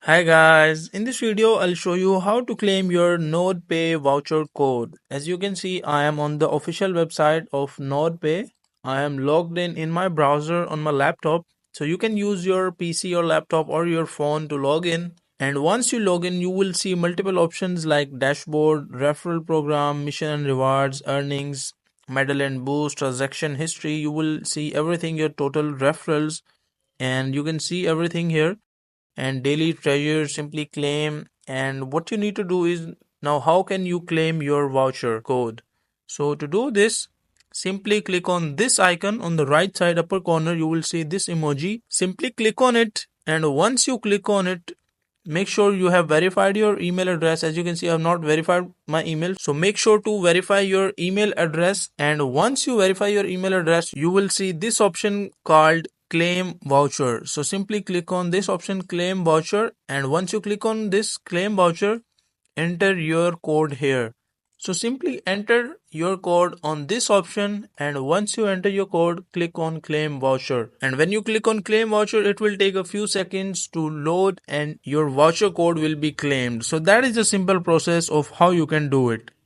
Hi guys, in this video I'll show you how to claim your Nodepay voucher code. As you can see, I am on the official website of Nodepay. I am logged in my browser on my laptop. So you can use your PC or laptop or your phone to log in. And once you log in, you will see multiple options like dashboard, referral program, mission and rewards, earnings, medal and boost, transaction history. You will see everything, your total referrals, and you can see everything here and daily treasure simply claim. And what you need to do is, now how can you claim your voucher code? So to do this, simply click on this icon on the right side upper corner. You will see this emoji. Simply click on it, and once you click on it, make sure you have verified your email address. As you can see, I have not verified my email, so make sure to verify your email address. And once you verify your email address, you will see this option called claim voucher. So simply click on this option, claim voucher, and once you click on this claim voucher, enter your code here. So simply enter your code on this option, and once you enter your code, click on claim voucher. And when you click on claim voucher, it will take a few seconds to load and your voucher code will be claimed. So that is the simple process of how you can do it.